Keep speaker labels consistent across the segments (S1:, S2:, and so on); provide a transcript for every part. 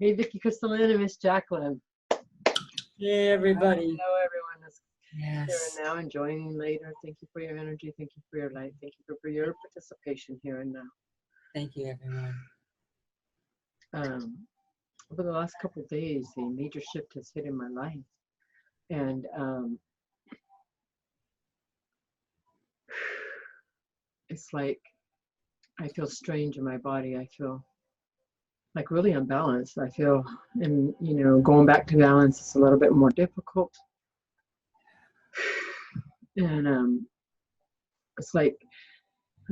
S1: Hey, Vicky, Crystalline, and Miss Jacqueline.
S2: Hey, everybody.
S1: Hello, everyone that's
S2: Yes.
S1: here and now and joining later. Thank you for your energy. Thank you for your light. Thank you for your participation here and now.
S2: Thank you, everyone.
S1: Over the last couple of days, a major shift has hit in my life. And it's like I feel strange in my body. I feel like really unbalanced. I feel, and going back to balance is a little bit more difficult. And it's like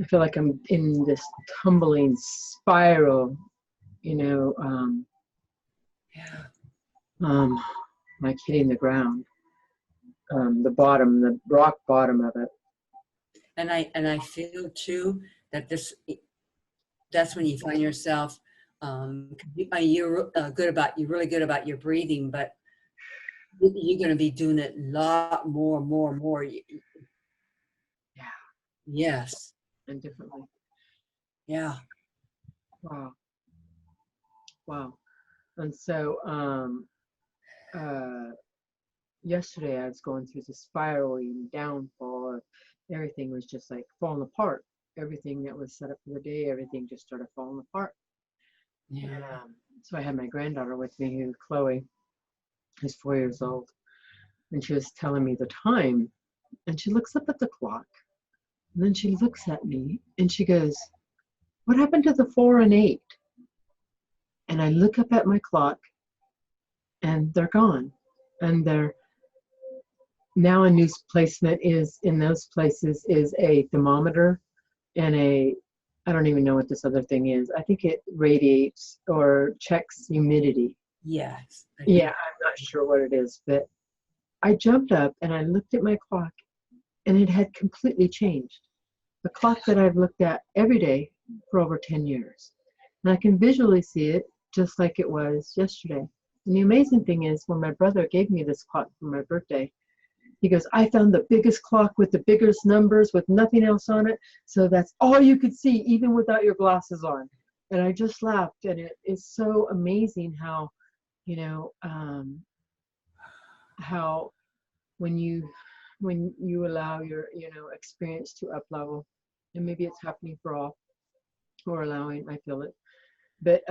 S1: I feel like I'm in this tumbling spiral, like hitting the ground, the rock bottom of it.
S2: And I feel too that that's when you find yourself. You're really good about your breathing, but you're going to be doing it a lot more.
S1: Yeah.
S2: Yes.
S1: And differently.
S2: Yeah.
S1: Wow. And so yesterday I was going through this spiraling downfall. Everything was just like falling apart. Everything that was set up for the day, everything just started falling apart.
S2: Yeah.
S1: And, so I had my granddaughter with me, Chloe, who's 4 years old, and she was telling me the time, and she looks up at the clock, and then she looks at me, and she goes, "What happened to the 4 and 8?" And I look up at my clock, and they're gone, and they're now a new placement is in those places is a thermometer and I don't even know what this other thing is. I think it radiates or checks humidity.
S2: Yes.
S1: Yeah, I'm not sure what it is, but I jumped up and I looked at my clock and it had completely changed. The clock that I've looked at every day for over 10 years. And I can visually see it just like it was yesterday. And the amazing thing is when my brother gave me this clock for my birthday, he goes, "I found the biggest clock with the biggest numbers with nothing else on it. So that's all you could see, even without your glasses on." And I just laughed. And it is so amazing how, how when you allow your, experience to up level, and maybe it's happening for all who are allowing, I feel it. But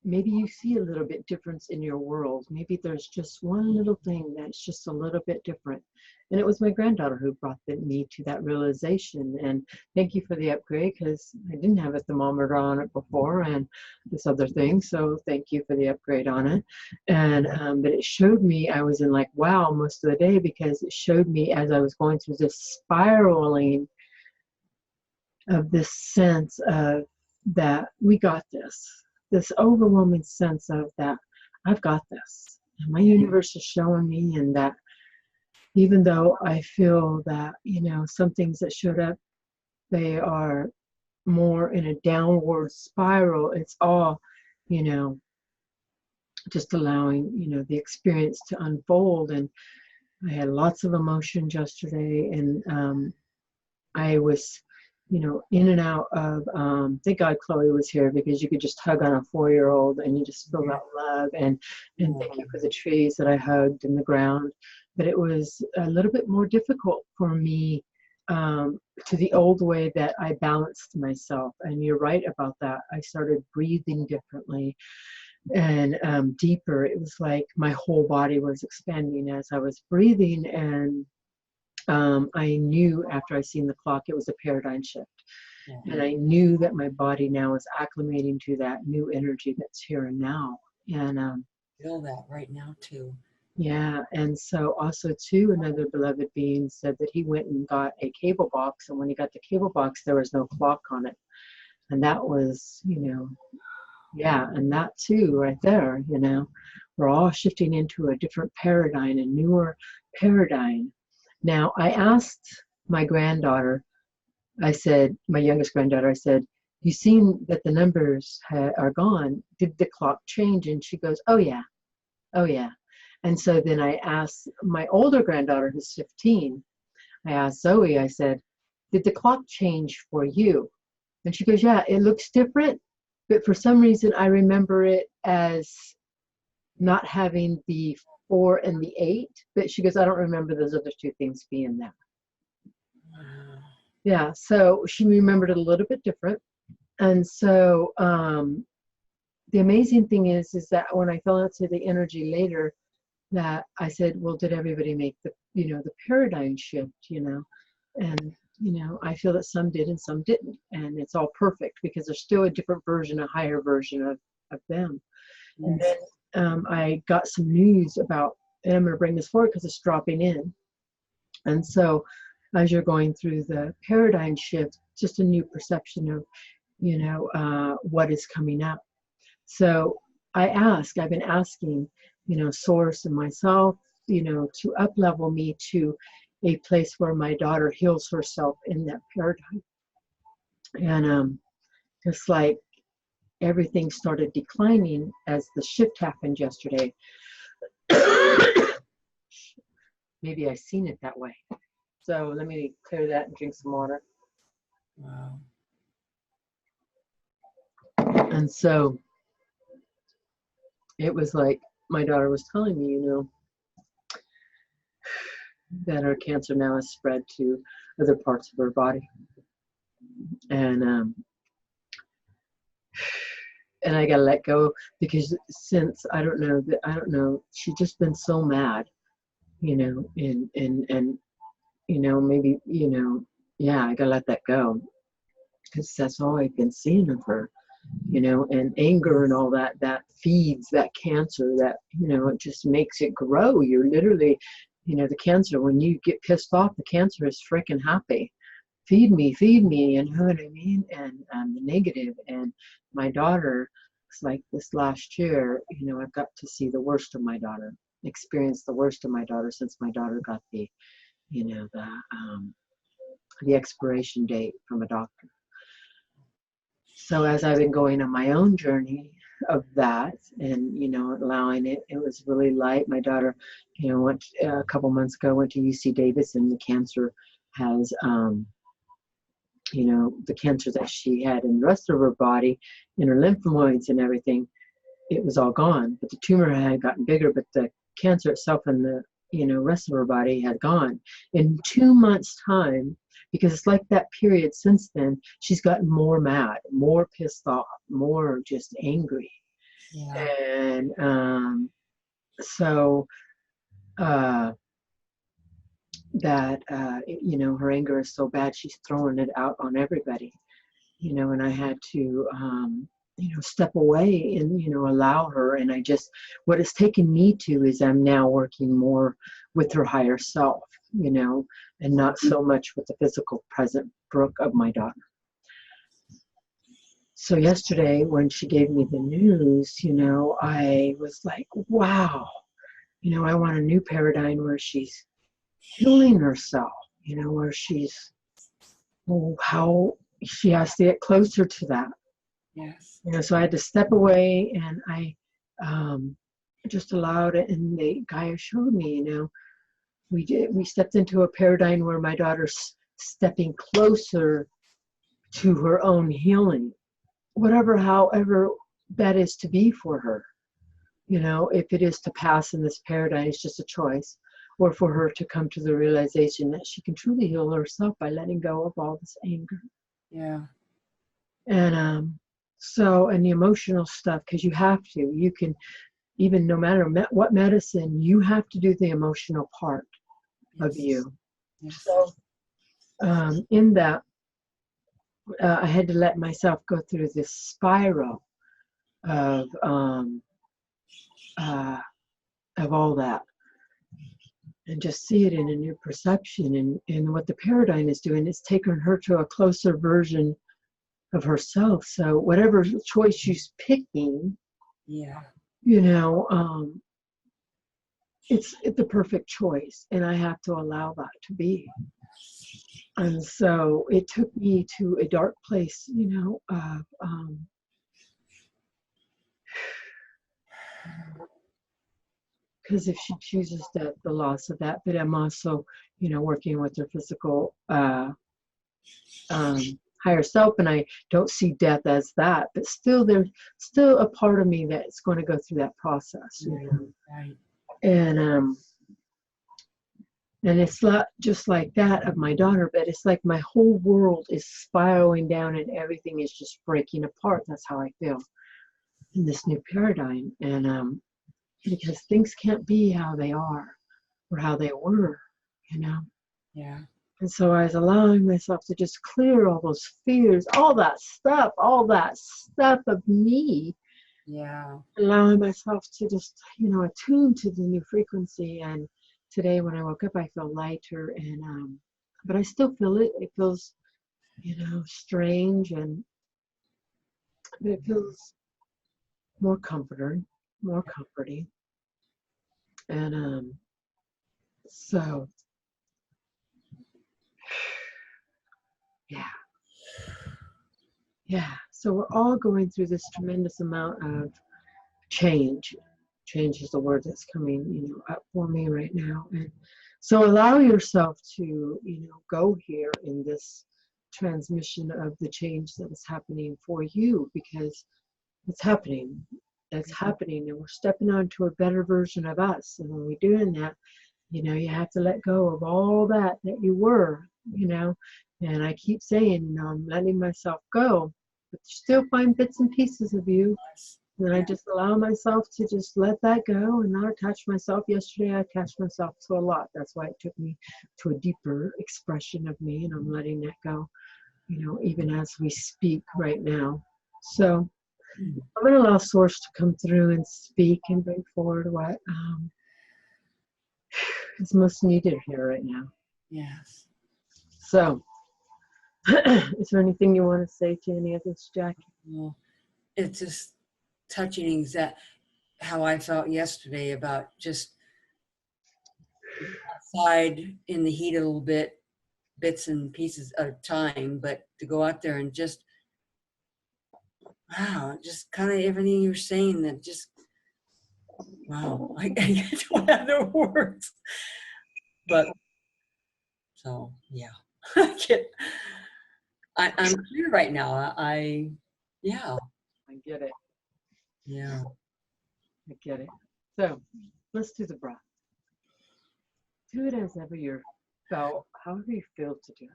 S1: maybe you see a little bit difference in your world. Maybe there's just one little thing that's just a little bit different. And it was my granddaughter who brought me to that realization. And thank you for the upgrade, because I didn't have a thermometer on it before and this other thing. So thank you for the upgrade on it. And but it showed me, I was in like wow most of the day, because it showed me as I was going through this spiraling of this sense of that we got this overwhelming sense of that I've got this. And my universe is showing me, and that even though I feel that, some things that showed up, they are more in a downward spiral. It's all, just allowing, the experience to unfold. And I had lots of emotions yesterday, and I was in and out of, thank God Chloe was here, because you could just hug on a 4-year-old and you just feel that love. And thank you for the trees that I hugged in the ground. But it was a little bit more difficult for me to the old way that I balanced myself. And you're right about that. I started breathing differently and deeper. It was like my whole body was expanding as I was breathing. And I knew after I seen the clock, it was a paradigm shift. Mm-hmm. And I knew that my body now is acclimating to that new energy that's here and now. And
S2: feel that right now too.
S1: Yeah. And so also too, another beloved being said that he went and got a cable box. And when he got the cable box, there was no clock on it. And that was, yeah. And that too, right there, we're all shifting into a different paradigm, a newer paradigm. Now, I asked my granddaughter, I said, my youngest granddaughter, I said, "You seen that the numbers are gone? Did the clock change?" And she goes, "Oh, yeah. Oh, yeah." And so then I asked my older granddaughter, who's 15, I asked Zoe, I said, "Did the clock change for you?" And she goes, "Yeah, it looks different, but for some reason I remember it as not having the 4 and the 8. But she goes, I don't remember those other two things being there.
S2: Wow.
S1: Yeah, so she remembered it a little bit different. And so the amazing thing is that when I fell into the energy later, that I said, well, did everybody make the, the paradigm shift, And, I feel that some did and some didn't. And it's all perfect because there's still a different version, a higher version of them.
S2: Yes.
S1: And then I got some news about, and I'm going to bring this forward because it's dropping in. And so as you're going through the paradigm shift, just a new perception of, what is coming up. So I've been asking, Source and myself, to up level me to a place where my daughter heals herself in that paradigm. And it's like everything started declining as the shift happened yesterday. Maybe I've seen it that way. So let me clear that and drink some water.
S2: Wow.
S1: And so it was like my daughter was telling me, that her cancer now has spread to other parts of her body. And I gotta let go because since I don't know, she's just been so mad, and maybe, yeah, I gotta let that go because that's all I've been seeing of her, and anger and all that feeds that cancer, that, it just makes it grow. You're literally, the cancer, when you get pissed off, the cancer is freaking happy. Feed me, and you know what I mean? And the negative. And my daughter, it's like this last year, I've got to see the worst of my daughter, experience the worst of my daughter since my daughter got the expiration date from a doctor. So as I've been going on my own journey of that and, allowing it, it was really light. My daughter, went a couple months ago, went to UC Davis, and the cancer has, the cancer that she had in the rest of her body, in her lymphoids and everything, it was all gone. But the tumor had gotten bigger, but the cancer itself in the, rest of her body had gone. In 2 months' time, because it's like that period since then, she's gotten more mad, more pissed off, more just angry.
S2: Yeah.
S1: And so that, her anger is so bad, she's throwing it out on everybody, and I had to, step away and, allow her. And what it's taken me to is I'm now working more with her higher self, and not so much with the physical present Brooke of my daughter. So yesterday when she gave me the news, I was like, wow, I want a new paradigm where she's healing herself, where she's, how she has to get closer to that.
S2: Yes.
S1: So I had to step away, and I just allowed it. And the guy showed me, we stepped into a paradigm where my daughter's stepping closer to her own healing, however that is to be for her. If it is to pass in this paradigm, it's just a choice, or for her to come to the realization that she can truly heal herself by letting go of all this anger.
S2: Yeah.
S1: And so, and the emotional stuff, because you can, even no matter what medicine, you have to do the emotional part of you.
S2: Yes.
S1: So in that, I had to let myself go through this spiral of all that, and just see it in a new perception. And what the paradigm is doing, it's taking her to a closer version of herself. So whatever choice she's picking,
S2: Yeah.
S1: It's the perfect choice, and I have to allow that to be. And so it took me to a dark place, because if she chooses the loss of that, but I'm also, working with her physical higher self, and I don't see death as that, but still there's still a part of me that's going to go through that process, you know.
S2: Right.
S1: And it's not just like that of my daughter, but it's like my whole world is spiraling down and everything is just breaking apart. That's how I feel in this new paradigm. And because things can't be how they are or how they were, you know.
S2: Yeah.
S1: And so I was allowing myself to just clear all those fears, all that stuff of me.
S2: Yeah.
S1: Allowing myself to just, you know, attune to the new frequency. And today when I woke up, I feel lighter, and but I still feel it. It feels, you know, strange, but it feels more comforting. And so yeah. So we're all going through this tremendous amount of change. Change is the word that's coming, you know, up for me right now. And so allow yourself to, you know, go here in this transmission of the change that is happening for you, because it's happening. It's happening, and we're stepping onto a better version of us. And when we're doing that, you know, you have to let go of all that you were, you know. And I keep saying, you know, I'm letting myself go, but you still find bits and pieces of you. And I just allow myself to just let that go and not attach myself. Yesterday, I attached myself to a lot. That's why it took me to a deeper expression of me, and I'm letting that go, you know, even as we speak right now. So I'm going to allow Source to come through and speak and bring forward what is most needed here right now.
S2: Yes.
S1: So, is there anything you want to say to any of this, Jackie?
S2: Well, it's just touching exact how I felt yesterday about just outside in the heat a little bit, bits and pieces at a time, but to go out there and just, wow, just kind of everything you're saying that just, wow, I don't have the words. But, so, yeah, I'm clear right now. Yeah.
S1: I get it.
S2: Yeah.
S1: I get it. So, let's do the breath. Do it as ever you felt, however you feel to do it.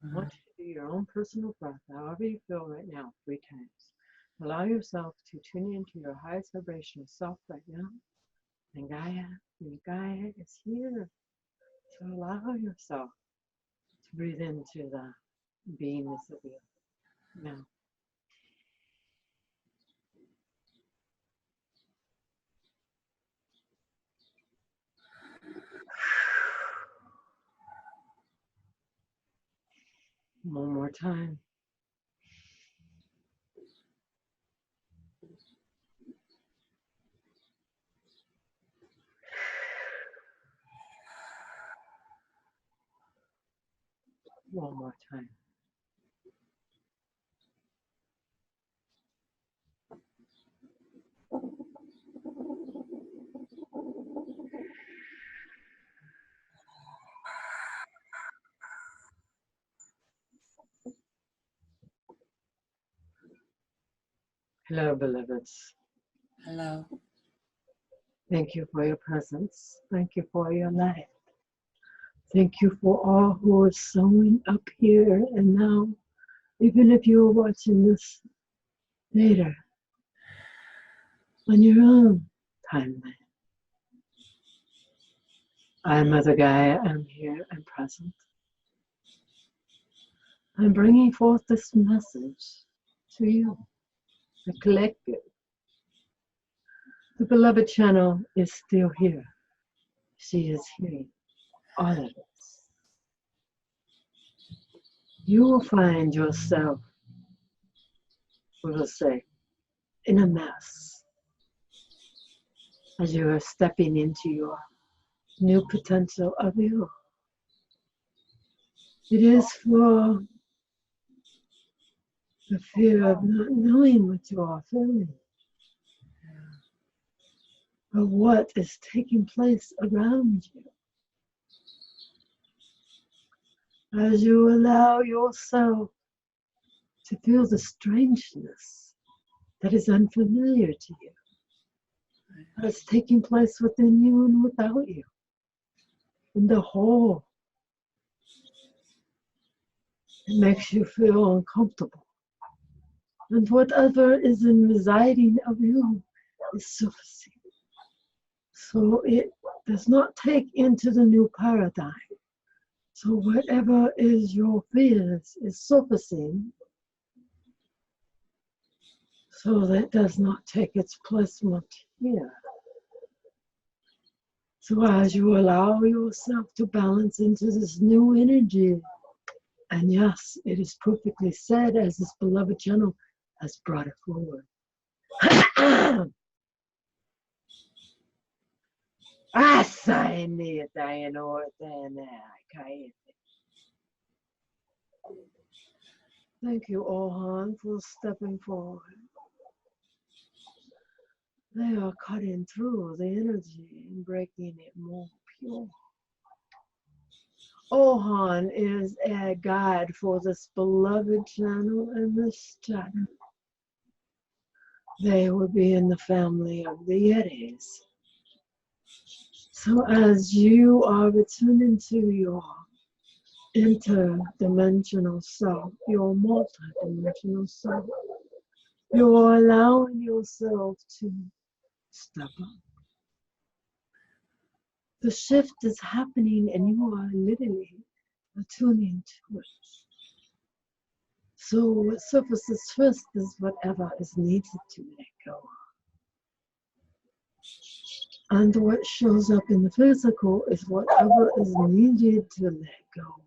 S1: I want you to do your own personal breath, however you feel right now, 3 times. Allow yourself to tune into your highest vibration of self right now. And Gaia is here to allow yourself to breathe into the beingness of you. Now, one more time. One more time. Hello, beloveds.
S2: Hello.
S1: Thank you for your presence. Thank you for your light. Thank you for all who are showing up here and now, even if you are watching this later on your own timeline. I'm Mother Gaia. I'm here and present. I'm bringing forth this message to you, the collective. The beloved channel is still here. She is here, all of us. You will find yourself, we will say, in a mess as you are stepping into your new potential of you. It is for the fear of not knowing what you are feeling, or what is taking place around you. As you allow yourself to feel the strangeness that is unfamiliar to you, that's taking place within you and without you, in the whole. It makes you feel uncomfortable. And whatever is in residing of you is surfacing. So it does not take into the new paradigm. So whatever is your fears is surfacing. So that does not take its placement here. So as you allow yourself to balance into this new energy, and yes, it is perfectly said as this beloved channel has brought it forward. Thank you, Ohan, for stepping forward. They are cutting through the energy and breaking it more pure. Ohan is a guide for this beloved channel and this channel. They will be in the family of the Yetis. So as you are returning to your interdimensional self, your multidimensional self, you are allowing yourself to step up. The shift is happening and you are literally attuning to it. So what surfaces first is whatever is needed to let go. And what shows up in the physical is whatever is needed to let go.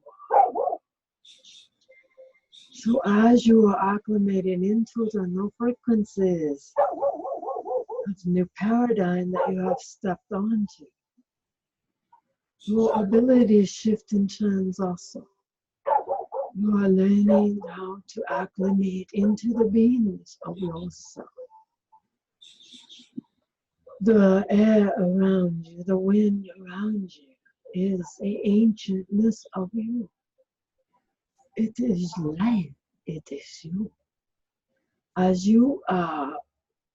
S1: So as you are acclimating into the new frequencies of the new paradigm that you have stepped onto, your abilities shift and change also. You are learning how to acclimate into the beings of yourself. The air around you, the wind around you is the ancientness of you. It is life. It is you. As you are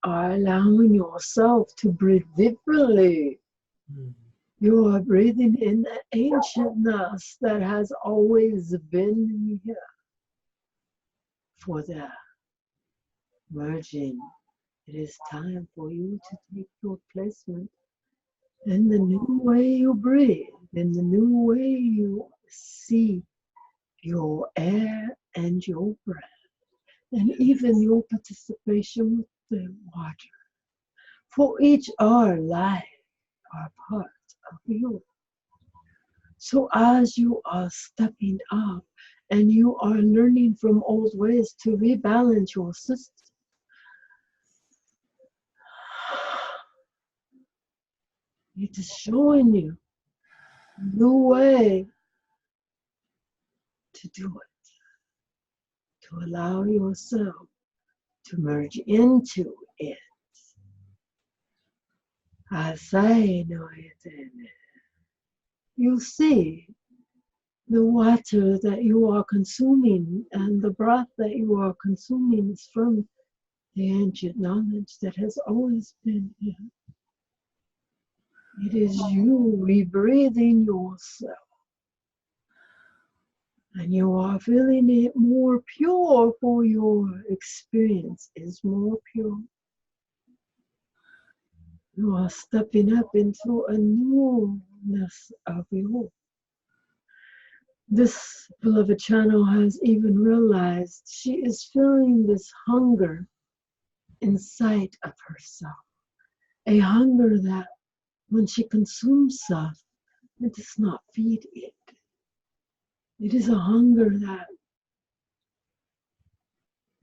S1: allowing yourself to breathe differently, you are breathing in the ancientness that has always been here for the merging. It is time for you to take your placement in the new way you breathe, in the new way you see your air and your breath, and even your participation with the water. For each are life, are part of you. So as you are stepping up and you are learning from old ways to rebalance your system, it is showing you a new way to do it, to allow yourself to merge into it. As I know it, you see the water that you are consuming and the breath that you are consuming is from the ancient knowledge that has always been here. It is you rebreathing yourself. And you are feeling it more pure, for your experience is more pure. You are stepping up into a newness of you. This beloved channel has even realized she is feeling this hunger inside of herself. A hunger that when she consumes stuff, it does not feed it. It is a hunger that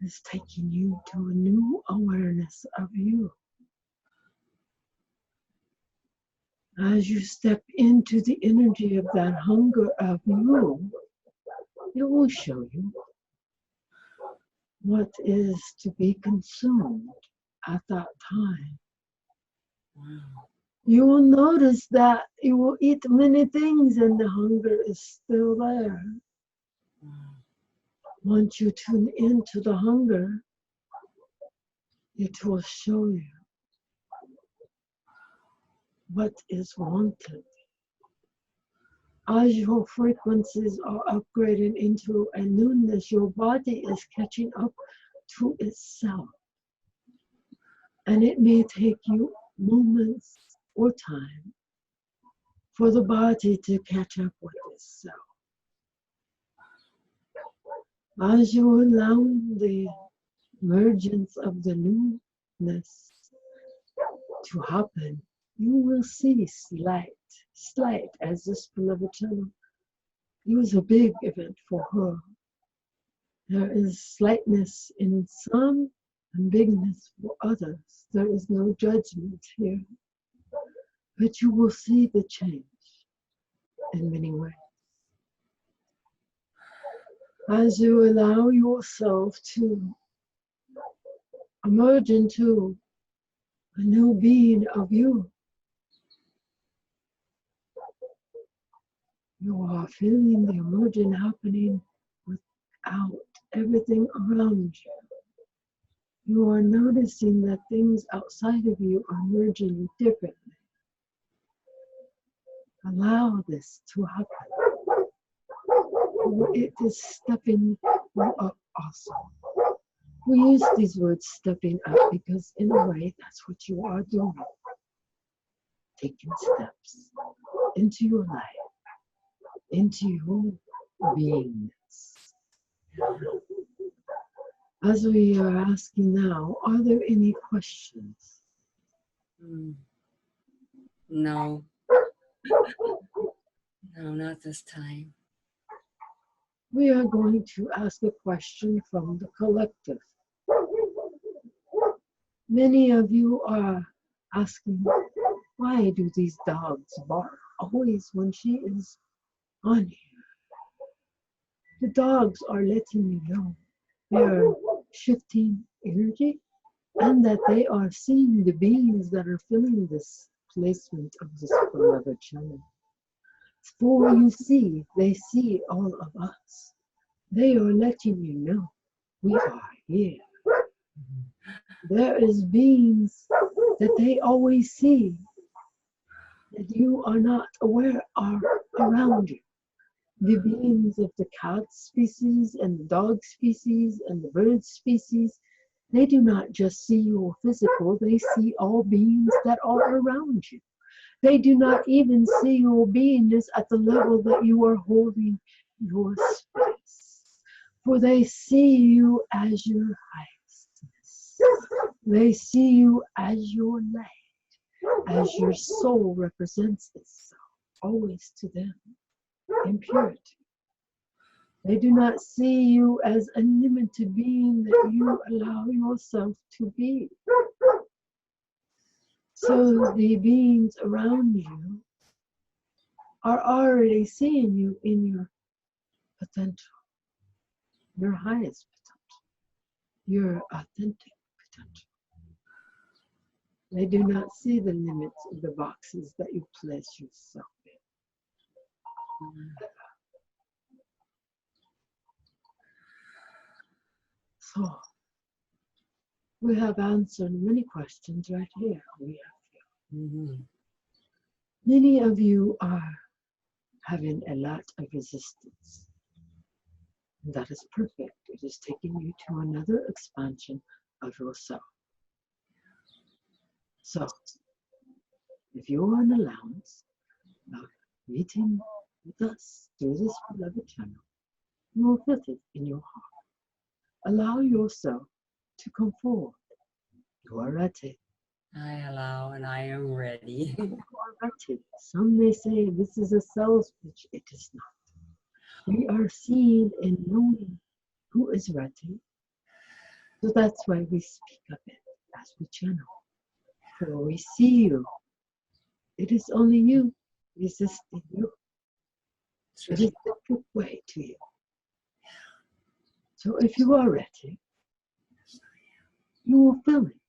S1: is taking you to a new awareness of you. As you step into the energy of that hunger of you, it will show you what is to be consumed at that time.
S2: Wow.
S1: You will notice that you will eat many things and the hunger is still there.
S2: Wow.
S1: Once you tune into the hunger, it will show you what is wanted. As your frequencies are upgrading into a newness, your body is catching up to itself. And it may take you moments or time for the body to catch up with itself. As you allow the emergence of the newness to happen, you will see slight as this beloved channel. It was a big event for her. There is slightness in some and bigness for others. There is no judgment here. But you will see the change in many ways. As you allow yourself to emerge into a new being of you, you are feeling the emerging happening without everything around you. You are noticing that things outside of you are emerging differently. Allow this to happen. It is stepping you up also. We use these words stepping up because in a way that's what you are doing. Taking steps into your life, into your beingness. As we are asking now, are there any questions?
S2: No. No, not this time.
S1: We are going to ask a question from the collective. Many of you are asking, why do these dogs bark always when she is on here? The dogs are letting you know they are shifting energy and that they are seeing the beings that are filling this placement of this beloved channel. For you see, they see all of us. They are letting you know we are here. There is beings that they always see that you are not aware are around you. The beings of the cat species and the dog species and the bird species, they do not just see your physical, they see all beings that are around you. They do not even see your beingness at the level that you are holding your space. For they see you as your highestness. They see you as your light, as your soul represents itself, always to them, in purity. They do not see you as a limited being that you allow yourself to be. So the beings around you are already seeing you in your potential, your highest potential, your authentic potential. They do not see the limits of the boxes that you place yourself in. So, we have answered many questions right here. Many of you are having a lot of resistance. And that is perfect. It is taking you to another expansion of yourself. So, if you are an allowance of meeting with us through this beloved channel, you will feel it in your heart. Allow yourself to come forward. You are ready.
S2: I allow and I am ready.
S1: You are ready. Some may say this is a sales pitch. It is not. We are seeing and knowing who is ready. So that's why we speak of it as we channel. For we see you. It is only you resisting you. It is the quick way to you. So if you are ready, you will feel it.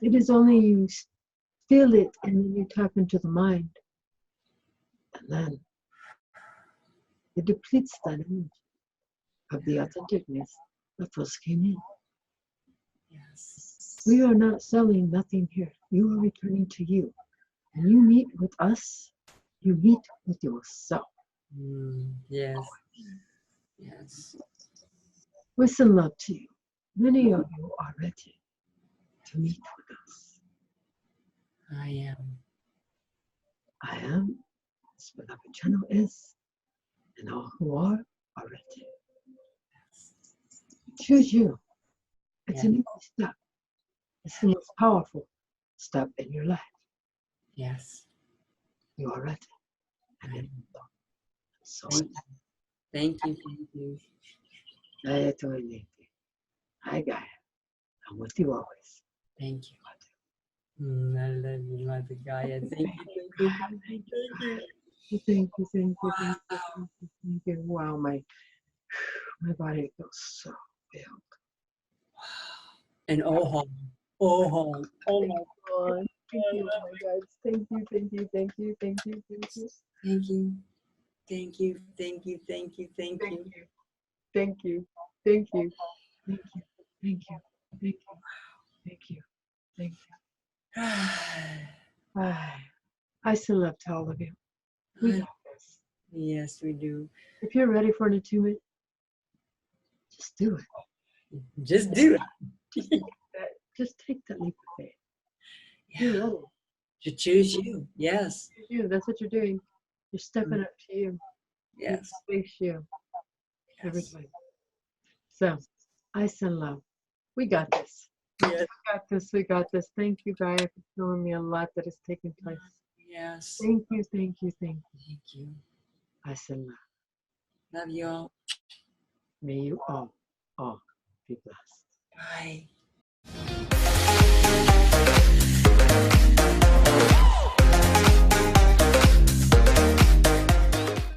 S1: It is only you feel it and then you tap into the mind. And then it depletes that energy. of the authenticness that first came in.
S2: Yes.
S1: We are not selling nothing here. You are returning to you. When you meet with us, you meet with yourself.
S2: Yes. Yes.
S1: With some love to you. Many of you are ready to meet with us.
S2: I am.
S1: I am, this beloved channel is, and all who are ready. Choose you. It's
S2: Yeah.
S1: an easy step. It's the most powerful step in your life.
S2: Yes.
S1: You are ready.
S2: I
S1: And
S2: am.
S1: so
S2: Thank you. Thank you. Thank you.
S1: Hi, Gaia. I'm with you always.
S2: Thank you. I love you, Mother Gaia. Thank you. Thank you.
S1: Thank you, thank you, thank you, thank you, thank you. Wow, my body feels so filled.
S2: And oh, oh my
S1: God. Thank you, oh my God. Thank you, thank you, thank you, thank you, thank you.
S2: Thank you. Thank you. Thank you. Thank you. Thank
S1: Thank
S2: you.
S1: you. Thank you. Thank you. Thank you. Thank you. Thank you. Thank you. Thank you. I still love to all of you. We got this.
S2: Yes, we do.
S1: If you're ready for an attunement, just do it.
S2: Just do it.
S1: Just take that leap of faith.
S2: Yeah.
S1: You're ready.
S2: To choose you. Yes.
S1: You. That's what you're doing. You're stepping up to you.
S2: Yes.
S1: You face you every
S2: Yes.
S1: time. So, I send love. We got this.
S2: Yes.
S1: We got this. We got this. Thank you, Gaia, for showing me a lot that is taking place.
S2: Yes.
S1: Thank you, thank you, thank you.
S2: Thank you.
S1: I send love.
S2: Love you all.
S1: May you all be blessed.
S2: Bye.